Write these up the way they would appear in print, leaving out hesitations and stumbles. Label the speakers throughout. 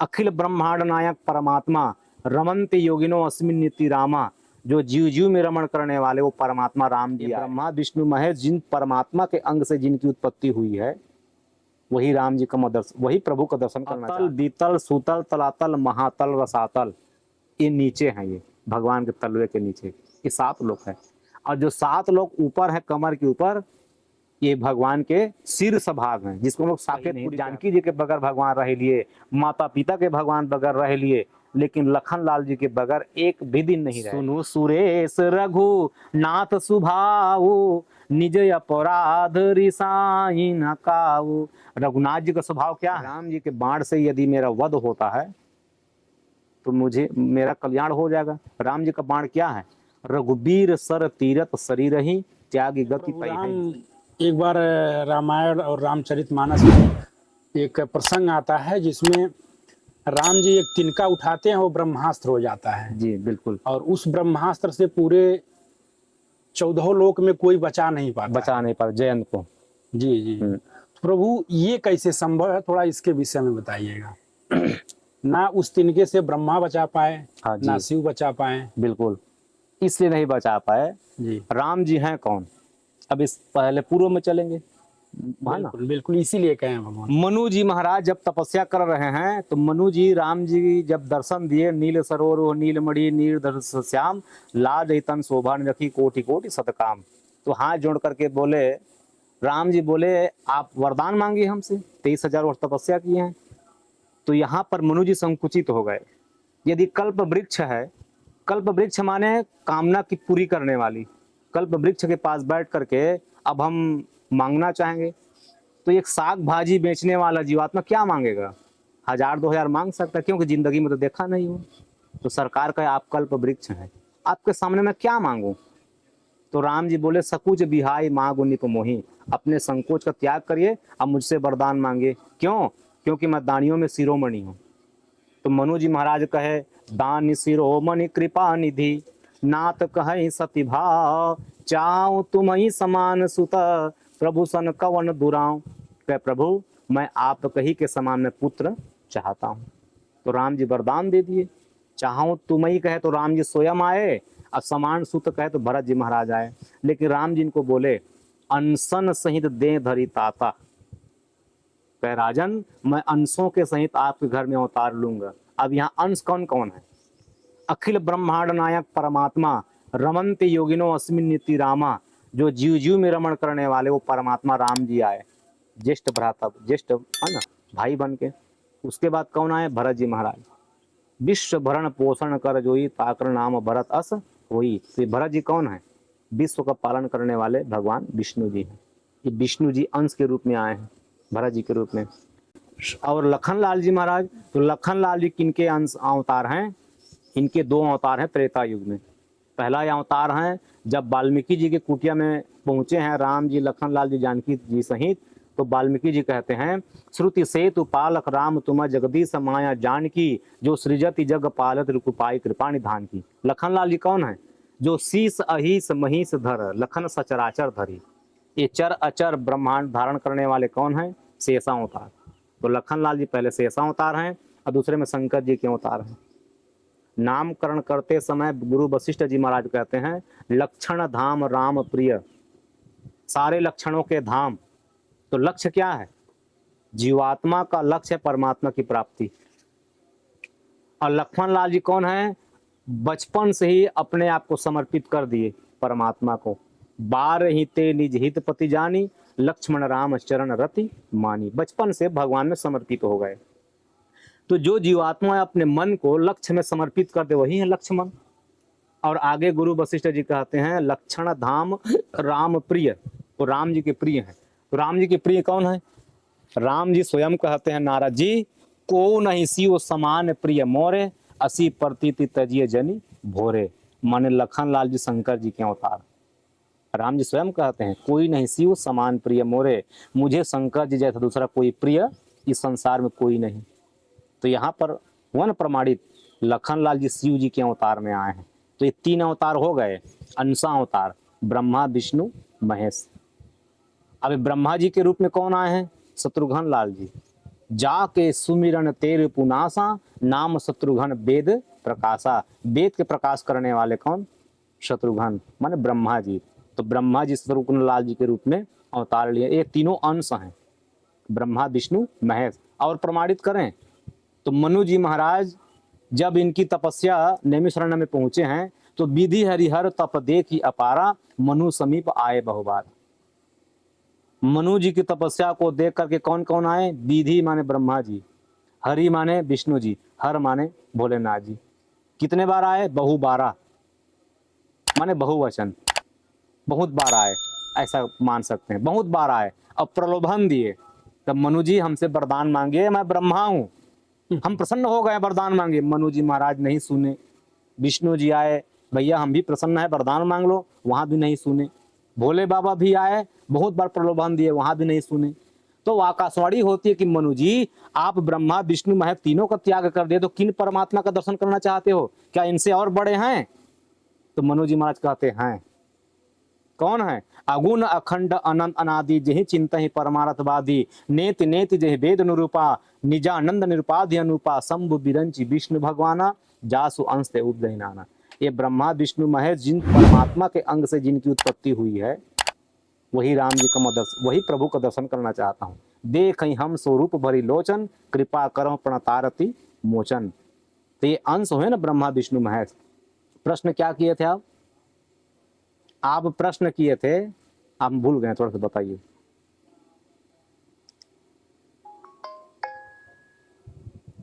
Speaker 1: अखिल ब्रह्मांड नायक परमात्मा रमन्ते योगिनो अस्मिन् निति रामा। जो जीव जीव में रमण करने वाले वो परमात्मा राम जी। ब्रह्मा विष्णु महेश जिन परमात्मा के अंग से जिनकी उत्पत्ति हुई है वही राम जी का दर्शन, वही प्रभु का दर्शन करना चाहिए। बीतल सूतल तलातल महातल रसातल, ये नीचे हैं, ये भगवान के तलवे के नीचे ये 7 लोक है। और जो 7 लोक ऊपर है कमर के ऊपर, ये भगवान के सिर सभाग हैं, जिसको हम लोग साकेत नहीं। जानकी जी के बगैर भगवान रह लिए, माता पिता के भगवान बगैर रह लिए, लेकिन लखन लाल जी के बगैर एक भी दिन नहीं रहे। सुनु सुरेश रघु नाथ सुभाऊ, निज अपराध रिसाई न काऊ। रघुनाथ जी का स्वभाव क्या है? राम जी के बाण से यदि मेरा वध होता है तो मुझे मेरा कल्याण हो जाएगा। राम जी का बाण क्या है? रघुबीर सर तीरथ शरीर ही त्यागी गति पाई।
Speaker 2: एक बार रामायण और रामचरितमानस में एक प्रसंग आता है जिसमें राम जी एक तिनका उठाते हैं, वो ब्रह्मास्त्र हो जाता है।
Speaker 1: जी बिल्कुल।
Speaker 2: और उस ब्रह्मास्त्र से पूरे 14 लोक में कोई बचा नहीं पाता
Speaker 1: जयंत को।
Speaker 2: जी जी। तो प्रभु ये कैसे संभव है, थोड़ा इसके विषय में बताइएगा। ना उस तिनके से ब्रह्मा बचा पाए,
Speaker 1: हाँ
Speaker 2: ना शिव बचा पाए।
Speaker 1: बिल्कुल, इसलिए नहीं बचा पाए
Speaker 2: जी।
Speaker 1: राम जी हैं कौन? अब इस पहले पूर्व में चलेंगे।
Speaker 2: बिल्कुल बिल्कुल, इसीलिए कहे भगवान।
Speaker 1: मनु जी महाराज जब तपस्या कर रहे हैं तो मनु जी राम जी जब दर्शन दिए, नील सरोवर नीलमणि नीर श्याम लाज तन शोभा रखी कोटि कोटि सतकाम। तो हाथ जोड़ करके बोले, राम जी बोले आप वरदान मांगिए हमसे, 23,000 वर्ष तपस्या किए हैं। तो यहाँ पर मनु जी संकुचित हो गए। यदि कल्प वृक्ष है, कल्प वृक्ष माने कामना की पूरी करने वाली, कल्प वृक्ष के पास बैठ करके अब हम मांगना चाहेंगे तो एक साग भाजी बेचने वाला जीवात्मा क्या मांगेगा? 1000-2000 मांग सकता है, क्योंकि जिंदगी में तो देखा नहीं हो। तो सरकार का आप कल्प वृक्ष है, आपके सामने मैं क्या मांगू? तो राम जी बोले सकुच बिहाई मांगु निप मोही, अपने संकोच का त्याग करिए, अब मुझसे वरदान मांगे। क्यों? क्योंकि मैं दानियों में शिरोमणि हूँ। तो मनु जी महाराज कहे दान शिरोमणि कृपा निधि, नाथ कहे सती भाव, चाहूं तुम ही समान सुत, प्रभु सन कवन दुराव। कहे प्रभु मैं आप कही के समान में पुत्र चाहता हूँ। तो राम जी वरदान दे दिए। चाहूं तुम ही कहे तो राम जी स्वयं आए, और समान सुत कहे तो भरत जी महाराज आए। लेकिन राम जी इनको बोले अनशन सहित दे धरी ताता। कहे राजन मैं अंशों के सहित आपके घर में अवतार लूंगा। अब यहाँ अंश कौन कौन है? अखिल ब्रह्मांड नायक परमात्मा रमन्ते योगिनो अस्मिन् निति रामा। जो जीव जीव में रमण करने वाले वो परमात्मा राम जी आए, ज्येष्ठ भ्राता, ज्येष्ठ है ना, भाई बन के। उसके बाद कौन आए? भरत जी महाराज। विश्व भरण पोषण कर जोई, ताकर नाम भरत अस होई। तो भरत जी कौन है? विश्व का पालन करने वाले भगवान विष्णु जी हैं। ये विष्णु जी अंश के रूप में आए हैं, भरत जी के रूप में। और लखन लाल जी महाराज, तो लखन लाल जी किनके अंश अवतार हैं? इनके 2 अवतार हैं त्रेता युग में। पहला अवतार है जब वाल्मीकि जी के कुटिया में पहुंचे हैं राम जी, लखन लाल जी, जानकी जी सहित। तो वाल्मीकि जी कहते हैं श्रुति सेतु पालक राम तुम जगदीश माया जानकी, जो सृजति जग पालत रुकुपाई कृपा निधान की। लखन लाल जी कौन है? जो शीस अहिस महिष धर, लखन सचराचर धरी। ये चर अचर ब्रह्मांड धारण करने वाले कौन है? शेषावतार। तो लखन लाल जी पहले शेषावतार हैं और दूसरे में शंकर जी के अवतार हैं। नामकरण करते समय गुरु वशिष्ठ जी महाराज कहते हैं लक्षण धाम राम प्रिय, सारे लक्षणों के धाम। तो लक्ष्य क्या है? जीवात्मा का लक्ष्य है परमात्मा की प्राप्ति। और लक्ष्मण लाल जी कौन है? बचपन से ही अपने आप को समर्पित कर दिए परमात्मा को। 12 ही ते निज हित पति जानी, लक्ष्मण राम चरण रति मानी। बचपन से भगवान में समर्पित हो गए। तो जो जीवात्मा अपने मन को लक्ष्य में समर्पित करते वही है लक्ष्मण। और आगे गुरु वशिष्ठ जी कहते हैं लक्षण धाम राम प्रिय, तो राम जी के प्रिय हैं। तो राम जी के प्रिय कौन है? राम जी स्वयं कहते हैं नारद जी, को नहीं शिव समान प्रिय मोरे, असी प्रतीति तजिए जनी भोरे। माने लखन लाल जी शंकर जी के अवतार। राम जी स्वयं कहते हैं कोई नहीं शिव समान प्रिय मोरे, मुझे शंकर जी जैसा दूसरा कोई प्रिय इस संसार में कोई नहीं। तो यहाँ पर वन प्रमाणित लखन लाल जी शिव जी के अवतार में आए हैं। तो ये 3 अवतार हो गए, अंशा अवतार, ब्रह्मा विष्णु महेश। अब ब्रह्मा जी के रूप में कौन आए हैं? शत्रुघ्न लाल जी। जाके सुमिरन तेरे पुनासा, नाम शत्रुघ्न वेद प्रकाशा। वेद के प्रकाश करने वाले कौन? शत्रुघ्न माने ब्रह्मा जी। तो ब्रह्मा जी शत्रुघ्न लाल जी के रूप में अवतार लिए। ये तीनों अंश हैं, ब्रह्मा विष्णु महेश। और प्रमाणित करें तो मनु जी महाराज जब इनकी तपस्या नैमिषारण्य में पहुंचे हैं तो विधि हरिहर तप देखी अपारा, मनु समीप आए बहुबार। मनु जी की तपस्या को देख करके कौन कौन आए? विधि माने ब्रह्मा जी, हरि माने विष्णु जी, हर माने भोलेनाथ जी। कितने बार आए? बहुबारा माने बहुवचन, बहुत बार आए, ऐसा मान सकते हैं, बहुत बार आए। अब प्रलोभन दिए, तब मनु जी हमसे वरदान मांगिए, मैं ब्रह्मा हूं, हम प्रसन्न हो गए, वरदान मांगे। मनु जी महाराज नहीं सुने। विष्णु जी आए, भैया हम भी प्रसन्न है, वरदान मांग लो, वहां भी नहीं सुने। भोले बाबा भी आए, बहुत बार प्रलोभन दिए, वहां भी नहीं सुने। तो आकाशवाणी होती है कि मनु जी आप ब्रह्मा विष्णु महेश तीनों का त्याग कर दिए, तो किन परमात्मा का दर्शन करना चाहते हो? क्या इनसे और बड़े हैं? तो मनु जी महाराज कहते हैं, कौन है? अगुण अखंड अनंत अनादि, जहि चिंत ही परमार्थवादी, नेति नेति जहि वेद अनुरूपा, निजानंद निरुपाधि अनुपा, शंभु बिरंची विष्णु भगवाना, जासु अंश ते उपदय नाना। ये ब्रह्मा विष्णु महेश जिन परमात्मा के अंग से जिनकी उत्पत्ति हुई है, वही राम जी का दर्शन, वही प्रभु का दर्शन करना चाहता हूँ। देख हम स्वरूप भरी लोचन, कृपा करो प्रणतारति मोचन। तो ये अंश हुए ना ब्रह्मा विष्णु महेश। प्रश्न क्या किए थे आप प्रश्न किए थे, आप भूल गए, थोड़ा सा बताइए।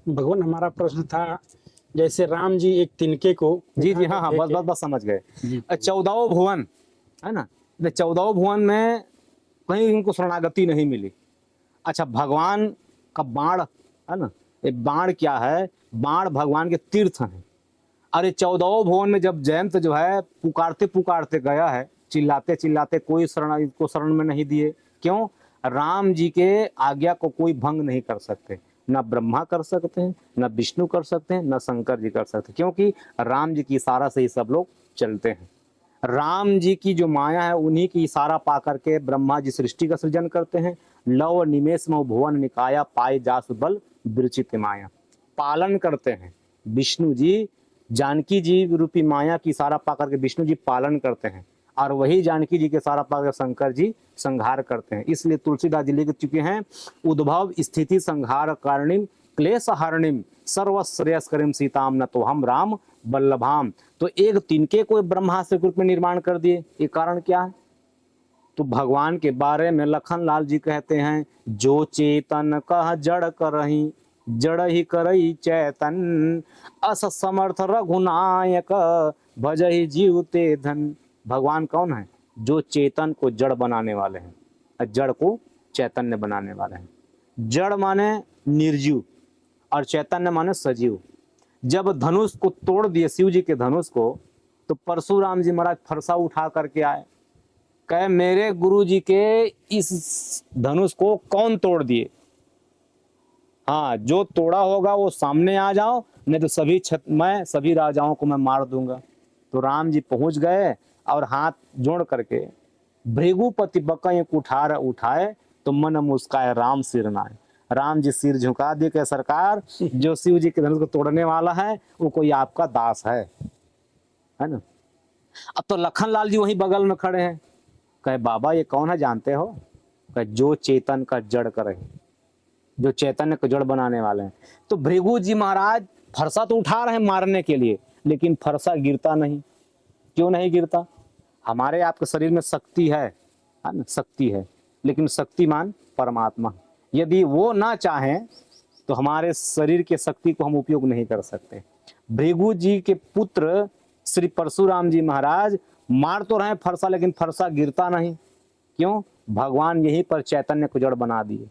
Speaker 2: भगवान हमारा प्रश्न था जैसे राम जी एक तिनके को,
Speaker 1: जी जी हाँ हाँ, बस बस बस समझ गए। 14 भुवन है ना, 14 भुवन में कहीं इनको शरणागति नहीं मिली। अच्छा, भगवान का बाण है ना, ये बाण क्या है? बाण भगवान के तीर्थ हैं। अरे 14 भुवन में जब जयंत जो है पुकारते पुकारते गया है, चिल्लाते चिल्लाते, कोई शरण इसको शरण में नहीं दिए। क्यों? राम जी के आज्ञा को कोई भंग नहीं कर सकते, ना ब्रह्मा कर सकते हैं, ना विष्णु कर सकते हैं, ना शंकर जी कर सकते हैं, क्योंकि राम जी की इशारा से ही सब लोग चलते हैं। राम जी की जो माया है उन्हीं की इशारा पा करके ब्रह्मा जी सृष्टि का सृजन करते हैं। लव निमेश मो भुवन निकाया, पाए जासु बल विरचित माया। पालन करते हैं विष्णु जी, जानकी जी रूपी माया की इशारा पा करके विष्णु जी पालन करते हैं, और वही जानकी जी के इशारा पा कर शंकर जी संहार करते हैं। इसलिए तुलसीदास जी लिख चुके हैं, उद्भव स्थिति संहार कारणिम क्लेश हरणिम सर्वश्रेयस्करिम सीताम न तो हम राम बल्लभाम। तो एक तिनके को ब्रह्मास्त्र के रूप में निर्माण कर दिए, ये कारण क्या है? तो भगवान के बारे में लखन लाल जी कहते हैं, जो चेतन कह जड़ करही, जड़ ही करई चैतन, अस समर्थ रघुनायक, भजहि जीवते धन। भगवान कौन है? जो चेतन को जड़ बनाने वाले हैं, जड़ को चैतन्य बनाने वाले हैं। जड़ माने निर्जीव और चैतन्य माने सजीव। जब धनुष को तोड़ दिए, शिव जी के धनुष को, तो परशुराम जी महाराज फरसा उठा करके आए, कहे मेरे गुरु जी के इस धनुष को कौन तोड़ दिए? हाँ, जो तोड़ा होगा वो सामने आ जाओ, नहीं तो मैं सभी राजाओं को मैं मार दूंगा। तो राम जी पहुंच गए और हाथ जोड़ करके भृगुपति बकय कुठार उठाए, तो मन मुस्काए राम सिर नाए। राम जी सिर झुका दिए कि सरकार, जो शिव जी के धनुष को तोड़ने वाला है वो कोई आपका दास है ना। अब तो लखन लाल जी वहीं बगल में खड़े हैं, कहे बाबा ये कौन है जानते हो? कहे जो चेतन का जड़ करे, जो चैतन्य को जड़ बनाने वाले हैं। तो भृगु जी महाराज फरसा तो उठा रहे हैं मारने के लिए, लेकिन फरसा गिरता नहीं। क्यों नहीं गिरता? हमारे आपके शरीर में शक्ति है ना, शक्ति है, लेकिन शक्तिमान परमात्मा। यदि वो ना चाहें तो हमारे शरीर के शक्ति को हम उपयोग नहीं कर सकते। भृगु जी के पुत्र श्री परशुराम जी महाराज मार तो रहे फरसा, लेकिन फरसा गिरता नहीं। क्यों? भगवान यहीं पर चैतन्य को जड़ बना दिए।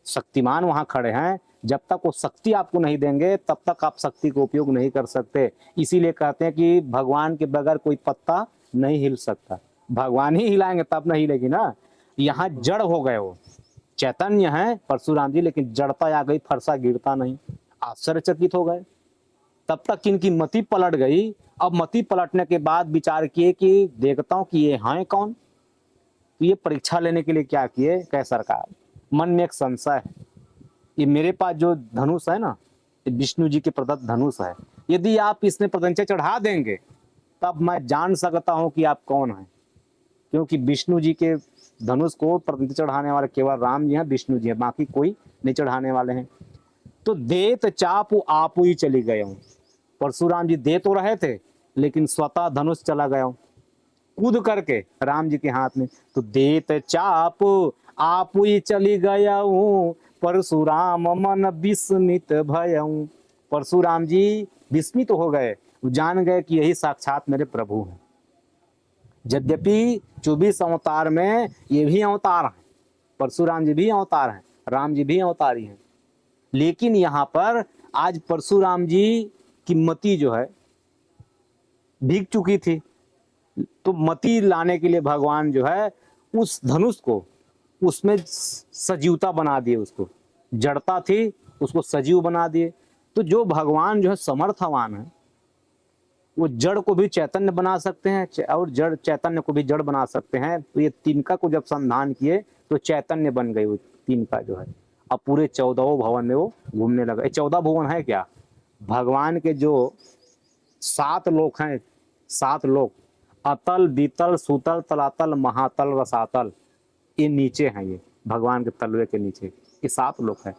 Speaker 1: शक्तिमान वहां खड़े हैं, जब तक वो शक्ति आपको नहीं देंगे तब तक आप शक्ति को उपयोग नहीं कर सकते। इसीलिए कहते हैं कि भगवान के बगैर कोई पत्ता नहीं हिल सकता, भगवान ही हिलाएंगे तब नहीं हिलेगी ना। यहाँ जड़ हो गए, वो चैतन्य है परशुराम जी, लेकिन जड़ता आ गई, फरसा गिरता नहीं। आश्चर्यचकित हो गए। तब तक इनकी मति पलट गई। अब मति पलटने के बाद विचार किए कि देखता हूं कि ये हैं कौन। तो ये परीक्षा लेने के लिए क्या किए? कह सरकार मन में एक संशय है, ये मेरे पास जो धनुष है ना, ये विष्णु जी के प्रदत्त धनुष है। यदि आप इसमें प्रदंचा चढ़ा देंगे तब मैं जान सकता हूं कि आप कौन हैं, क्योंकि विष्णु जी के धनुष को प्रदंचा चढ़ाने वाले केवल राम जी हैं, विष्णु जी हैं, बाकी कोई नहीं चढ़ाने वाले हैं। तो देत चाप आप ही चली गए हूं। परशुराम जी दे तो रहे थे लेकिन स्वतः धनुष चला गया हूं कूद करके राम जी के हाथ में। तो देत चाप आप ही चली गया हूं, परशुराम मन विस्मित भयऊं। परशुराम जी विस्मित हो गए, जान गए कि यही साक्षात मेरे प्रभु हैं। यद्यपि 24 अवतार में ये भी अवतार हैं, परशुराम जी भी अवतार हैं, राम जी भी अवतारी हैं, लेकिन यहाँ पर आज परशुराम जी की मति जो है भीग चुकी थी। तो मति लाने के लिए भगवान जो है उस धनुष को उसमें सजीवता बना दिए, उसको जड़ता थी उसको सजीव बना दिए। तो जो भगवान जो है समर्थवान है, वो जड़ को भी चैतन्य बना सकते हैं और जड़ चैतन्य को भी जड़ बना सकते हैं। तो ये तिनका को जब संधान किए तो चैतन्य बन गई वो तिनका जो है। अब पूरे 14 भवन में वो घूमने लगा। 14 भवन है क्या? भगवान के जो 7 लोक हैं, 7 लोक, अतल बीतल सुतल तलातल महातल रसातल, ये नीचे हैं, ये भगवान के तलवे के नीचे ये 7 लोक है।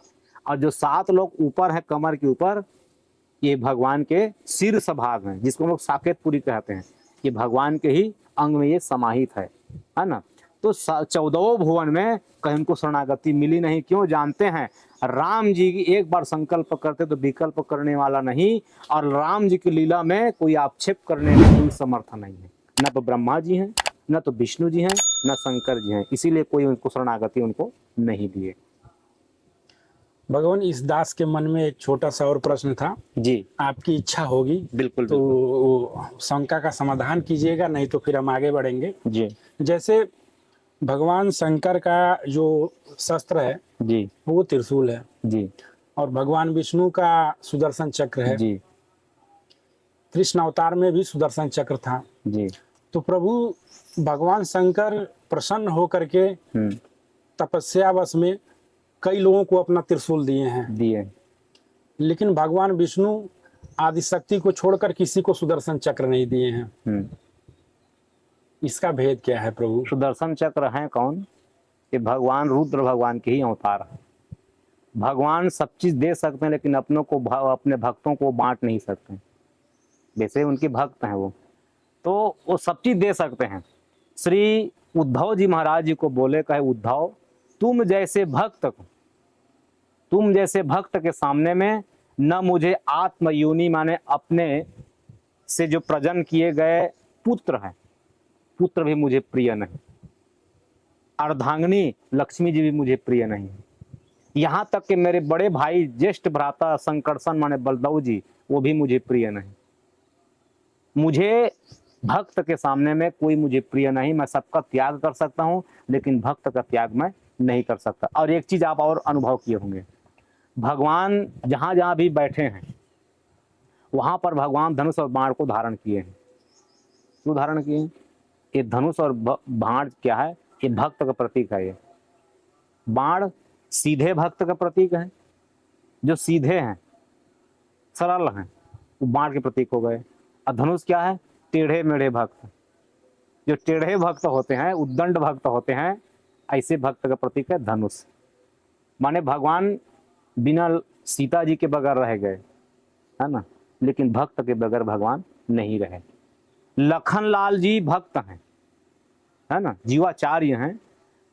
Speaker 1: और जो 7 लोक ऊपर है कमर के ऊपर, ये भगवान के शीर्ष भाग हैं, जिसको हम लोग साकेतपुरी कहते हैं। ये भगवान के ही अंग में ये समाहित है ना। तो 14 भुवन में कहीं उनको शरणागति मिली नहीं। क्यों? जानते हैं राम जी की एक बार संकल्प करते तो विकल्प करने वाला नहीं, और राम जी की लीला में कोई आक्षेप करने में कोई समर्थ नहीं है। न तो ब्रह्मा जी हैं, न तो विष्णु जी हैं, न शंकर जी हैं, इसीलिए कोई उनको शरणागति उनको नहीं दिए।
Speaker 2: भगवान, इस दास के मन में एक छोटा सा और प्रश्न था
Speaker 1: जी,
Speaker 2: आपकी इच्छा होगी
Speaker 1: बिल्कुल
Speaker 2: तो शंका का समाधान कीजिएगा, नहीं तो फिर हम आगे बढ़ेंगे।
Speaker 1: जी
Speaker 2: जैसे भगवान शंकर का जो शस्त्र है
Speaker 1: जी
Speaker 2: वो त्रिशूल है,
Speaker 1: जी
Speaker 2: और भगवान विष्णु का सुदर्शन चक्र है।
Speaker 1: जी
Speaker 2: कृष्ण अवतार में भी सुदर्शन चक्र था।
Speaker 1: जी
Speaker 2: तो प्रभु भगवान शंकर प्रसन्न होकर के तपस्यावश में कई लोगों को अपना त्रिशूल दिए हैं, लेकिन भगवान विष्णु आदिशक्ति को छोड़कर किसी को सुदर्शन चक्र नहीं दिए हैं। इसका भेद क्या है प्रभु?
Speaker 1: सुदर्शन चक्र है कौन? ये भगवान रुद्र भगवान के ही अवतार है। भगवान सब चीज दे सकते हैं लेकिन अपनों को अपने भक्तों को बांट नहीं सकते। वैसे उनके भक्त हैं वो, तो वो सब चीज दे सकते हैं। श्री उद्धव जी महाराज जी को बोले, कहे उद्धव तुम जैसे भक्त के सामने में न मुझे आत्मयोनि माने अपने से जो प्रजन किए गए पुत्र हैं, पुत्र भी मुझे प्रिय नहीं, अर्धांगिनी लक्ष्मी जी भी मुझे प्रिय नहीं, यहाँ तक कि मेरे बड़े भाई ज्येष्ठ भ्राता संकर्षण माने बलदेव जी, वो भी मुझे प्रिय नहीं। मुझे भक्त के सामने में कोई मुझे प्रिय नहीं। मैं सबका त्याग कर सकता हूँ लेकिन भक्त का त्याग मैं नहीं कर सकता। और एक चीज आप और अनुभव किए होंगे, भगवान जहां जहां भी बैठे हैं वहां पर भगवान धनुष और बाण को धारण किए हैं। क्यों धारण किए हैं? ये धनुष और बाण क्या है? ये भक्त का प्रतीक है। ये बाण सीधे भक्त का प्रतीक है, जो सीधे हैं सरल हैं वो बाण के प्रतीक हो गए। और धनुष क्या है? टेढ़े मेढ़े भक्त, जो टेढ़े भक्त होते हैं, उद्दंड भक्त होते हैं, ऐसे भक्त का प्रतीक है धनुष। माने भगवान बिना सीता जी के बगैर रह गए, है ना, लेकिन भक्त के बगैर भगवान नहीं रहे। लखन लाल जी भक्त हैं, है ना, जीवाचार्य हैं,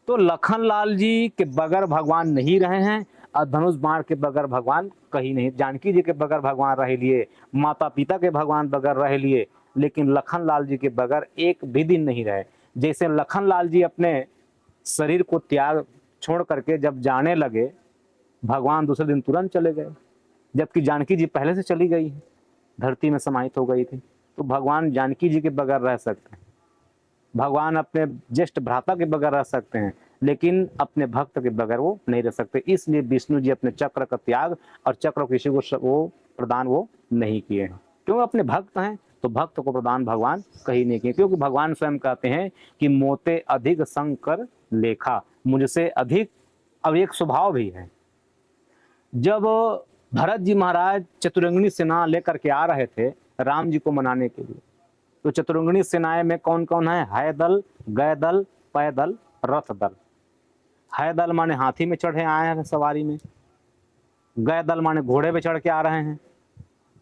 Speaker 1: तो लखन लाल जी के बगैर भगवान नहीं रहे हैं, और धनुष बाण के बगैर भगवान कहीं नहीं। जानकी जी के बगैर भगवान रह लिए, माता पिता के भगवान बगैर रह लिए, लेकिन लखन लाल जी के बगैर एक भी दिन नहीं रहे। जैसे लखन लाल जी अपने शरीर को त्याग छोड़ करके जब जाने लगे, भगवान दूसरे दिन तुरंत चले गए, जबकि जानकी जी पहले से चली गई, धरती में समाहित हो गई थी। तो भगवान जानकी जी के बगैर रह सकते हैं, भगवान अपने ज्येष्ठ भ्राता के बगैर रह सकते हैं, लेकिन अपने भक्त के बगैर वो नहीं रह सकते। इसलिए विष्णु जी अपने चक्र का त्याग और चक्र किसी को वो प्रदान वो नहीं किए हैं। क्यों? अपने भक्त हैं, तो भक्त को प्रदान भगवान कहीं नहीं किए, क्योंकि भगवान स्वयं कहते हैं कि मोते अधिक संग कर लेखा, मुझसे अधिक। अब एक स्वभाव भी है, जब भरत जी महाराज चतुरंगिनी सेना लेकर के आ रहे थे राम जी को मनाने के लिए, तो चतुरंगिनी सेनाएं में कौन कौन है? है दल, गय दल, पैदल, रथ दल। है दल माने हाथी में चढ़े आए हैं सवारी में, गय दल माने घोड़े पे चढ़ के आ रहे हैं,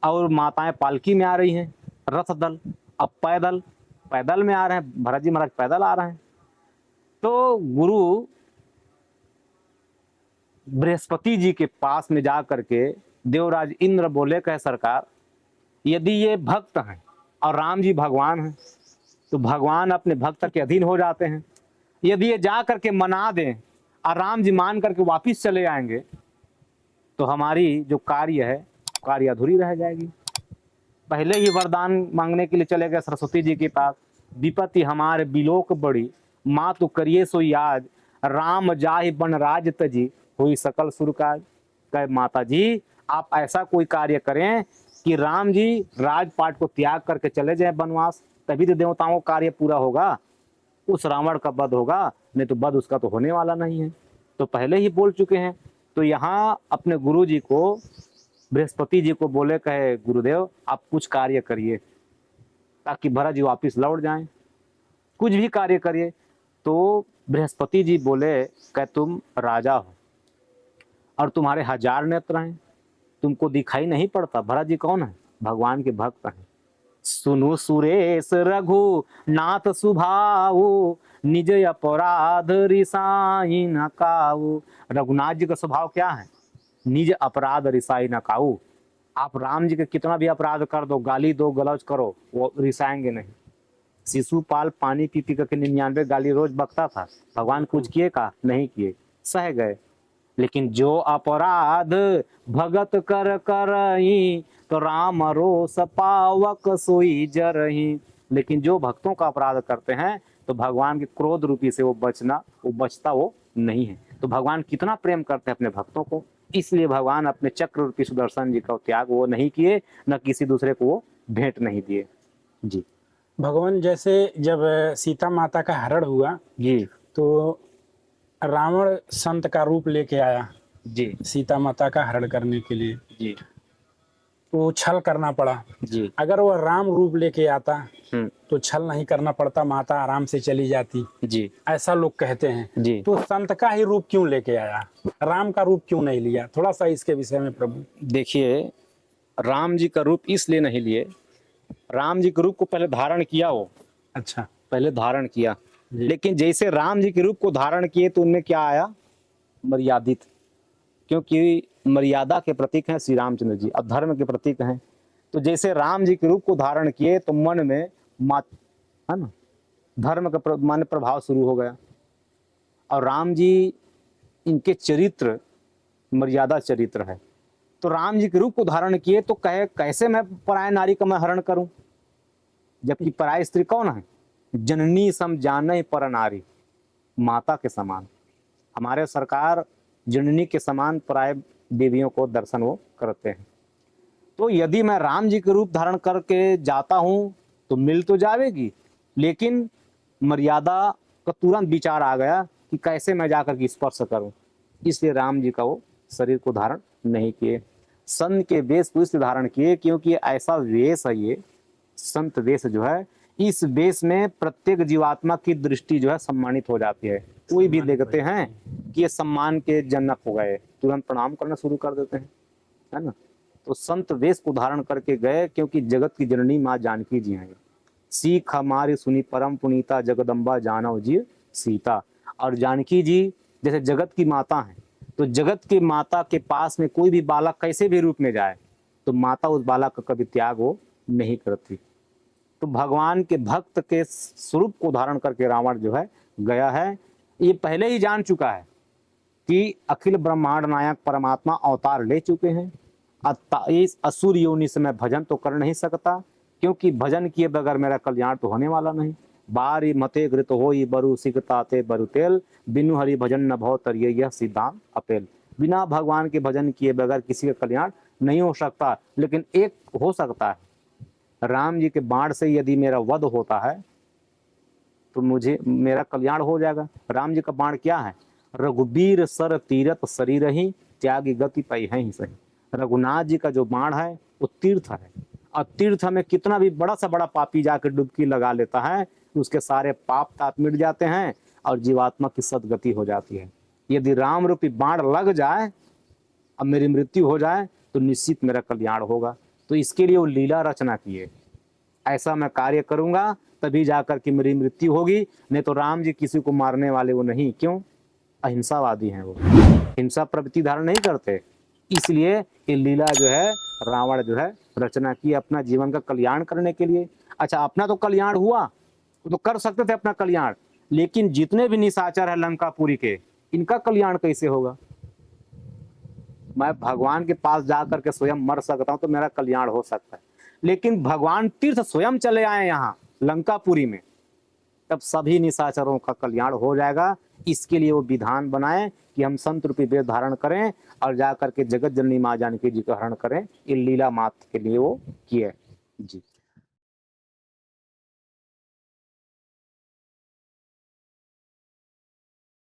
Speaker 1: और माताएं पालकी में आ रही हैं, रथ दल। अब पैदल, पैदल में आ रहे हैं, भरत जी महाराज पैदल आ रहे हैं। तो गुरु बृहस्पति जी के पास में जा करके देवराज इंद्र बोले, कहे सरकार यदि ये भक्त हैं और राम जी भगवान हैं तो भगवान अपने भक्त के अधीन हो जाते हैं। यदि ये जा करके मना दें और राम जी मान करके वापिस चले आएंगे तो हमारी जो कार्य है कार्य अधूरी रह जाएगी। पहले ही वरदान मांगने के लिए चले गए सरस्वती जी के पास, विपत्ति हमारे बिलोक बड़ी, माँ तो करिए सो याद, राम जाहि बन राज तजी, हुई सकल सुरकाज। कहे माता जी आप ऐसा कोई कार्य करें कि राम जी राजपाट को त्याग करके चले जाए वनवास, तभी तो देवताओं का कार्य पूरा होगा, उस रावण का वध होगा, नहीं तो वध उसका तो होने वाला नहीं है। तो पहले ही बोल चुके हैं। तो यहाँ अपने गुरु जी को, बृहस्पति जी को बोले, कहे गुरुदेव आप कुछ कार्य करिए ताकि भरत जी वापिस लौट जाएं, कुछ भी कार्य करिए। तो बृहस्पति जी बोले, कहे तुम राजा हो और तुम्हारे 1000 नेत्र हैं, तुमको दिखाई नहीं पड़ता? भरत जी कौन है? भगवान के भक्त हैं। सुनु सुरेश रघु नाथ सुभाऊ, निज अपराध रिसाई न काऊ। रघुनाथ जी का स्वभाव क्या है? निज अपराध रिसाई न काऊ। आप राम जी के कितना भी अपराध कर दो, गाली दो, गलौज करो, वो रिसाएंगे नहीं। शिशुपाल पानी पी पी करके 99 गाली रोज बकता था, भगवान कुछ किए का? नहीं किए, सह गए। लेकिन जो अपराध भगत कर करही, तो राम रोष पावक सोई जरही। लेकिन जो भक्तों का अपराध करते हैं तो भगवान के क्रोध रूपी से वो बचता वो नहीं है। तो भगवान कितना प्रेम करते हैं अपने भक्तों को, इसलिए भगवान अपने चक्र रूपी सुदर्शन जी का त्याग वो नहीं किए, न किसी दूसरे को वो भेंट नहीं दिए। जी
Speaker 2: भगवान जैसे जब सीता माता का हरण हुआ
Speaker 1: जी,
Speaker 2: तो रावण संत का रूप लेके आया
Speaker 1: जी
Speaker 2: सीता माता का हरण करने के लिए,
Speaker 1: जी
Speaker 2: तो छल करना पड़ा।
Speaker 1: जी।
Speaker 2: अगर वो राम रूप लेके आता तो छल नहीं करना पड़ता, माता आराम से चली जाती,
Speaker 1: जी
Speaker 2: ऐसा लोग कहते हैं।
Speaker 1: जी।
Speaker 2: तो संत का ही रूप क्यों लेके आया, राम का रूप क्यों नहीं लिया? थोड़ा सा इसके विषय में प्रभु।
Speaker 1: देखिए, राम जी का रूप इसलिए नहीं लिए, राम जी के रूप को पहले धारण किया वो,
Speaker 2: अच्छा,
Speaker 1: पहले धारण किया, लेकिन जैसे राम जी के रूप को धारण किए तो उनमें क्या आया? मर्यादित, क्योंकि मर्यादा के प्रतीक हैं श्री रामचंद्र जी, अब धर्म के प्रतीक हैं। तो जैसे राम जी के रूप को धारण किए तो मन में है ना, धर्म का मन प्रभाव शुरू हो गया। और राम जी इनके चरित्र मर्यादा चरित्र है, तो राम जी के रूप को धारण किए तो कहे कैसे मैं पराय नारी का मैं हरण करूं, जबकि पराय स्त्री कौन है? जननी सम जाने पर नारी, माता के समान। हमारे सरकार जननी के समान पराय देवियों को दर्शन वो करते हैं। तो यदि मैं राम जी के रूप धारण करके जाता हूं तो मिल तो जाएगी, लेकिन मर्यादा का तुरंत विचार आ गया कि कैसे मैं जाकर के स्पर्श करूं, इसलिए राम जी का वो शरीर को धारण नहीं किए। संत के वेश को इसलिए धारण किए क्योंकि ऐसा वेश है, ये संत वेश जो है, इस वेश में प्रत्येक जीवात्मा की दृष्टि जो है सम्मानित हो जाती है। कोई भी देखते हैं कि ये सम्मान के जनक हो गए, तुरंत प्रणाम करना शुरू कर देते हैं, है ना। तो संत वेश को धारण करके गए क्योंकि जगत की जननी माँ जानकी जी हैं। सीख हमारी सुनी परम पुनीता, जगदम्बा जानव जी सीता। और जानकी जी जैसे जगत की माता हैं, तो जगत की माता के पास में कोई भी बालक कैसे भी रूप में जाए तो माता उस बालक का कभी त्याग वो नहीं करती। तो भगवान के भक्त के स्वरूप को धारण करके रावण जो है गया है। ये पहले ही जान चुका है कि अखिल ब्रह्मांड नायक परमात्मा अवतार ले चुके हैं। इस असुर योनि से मैं भजन तो कर नहीं सकता, क्योंकि भजन किए बगैर मेरा कल्याण तो होने वाला नहीं। बारी मते घृत होई बरु सिकता ते बरु तेल, बिनु हरि भजन न भव तरिये यह सिद्धांत अपेल। बिना भगवान के भजन किए बगैर किसी का कल्याण नहीं हो सकता। लेकिन एक हो सकता है, राम जी के बाण से यदि मेरा वध होता है तो मुझे मेरा कल्याण हो जाएगा। राम जी का बाण क्या है? रघुबीर सर तीरथ शरीर ही, त्यागी गति पाई है ही सही। रघुनाथ जी का जो बाण है वो तीर्थ है, और तीर्थ में कितना भी बड़ा से बड़ा पापी जाकर डुबकी लगा लेता है, उसके सारे पाप ताप मिट जाते हैं और जीवात्मा की सदगति हो जाती है। यदि राम रूपी बाण लग जाए अब मेरी मृत्यु हो जाए तो निश्चित मेरा कल्याण होगा। तो इसके लिए वो लीला रचना किए, ऐसा मैं कार्य करूंगा तभी जाकर के मेरी मृत्यु होगी, नहीं तो राम जी किसी को मारने वाले वो नहीं। क्यों? अहिंसावादी हैं, वो हिंसा प्रवृत्ति धारण नहीं करते। इसलिए ये लीला जो है रावण जो है रचना की अपना जीवन का कल्याण करने के लिए। अच्छा, अपना तो कल्याण हुआ, वो तो कर सकते थे अपना कल्याण, लेकिन जितने भी निशाचर है लंकापुरी के, इनका कल्याण कैसे होगा? मैं भगवान के पास जाकर के स्वयं मर सकता हूं तो मेरा कल्याण हो सकता है, लेकिन भगवान तीर्थ स्वयं चले आए यहाँ लंकापुरी में, तब सभी निशाचरों का कल्याण हो जाएगा। इसके लिए वो विधान बनाए कि हम संत रूपी वेद धारण करें और जाकर के जगत जननी माँ जानकी जी का हरण करें। ये लीला मात्र के लिए वो किए। जी।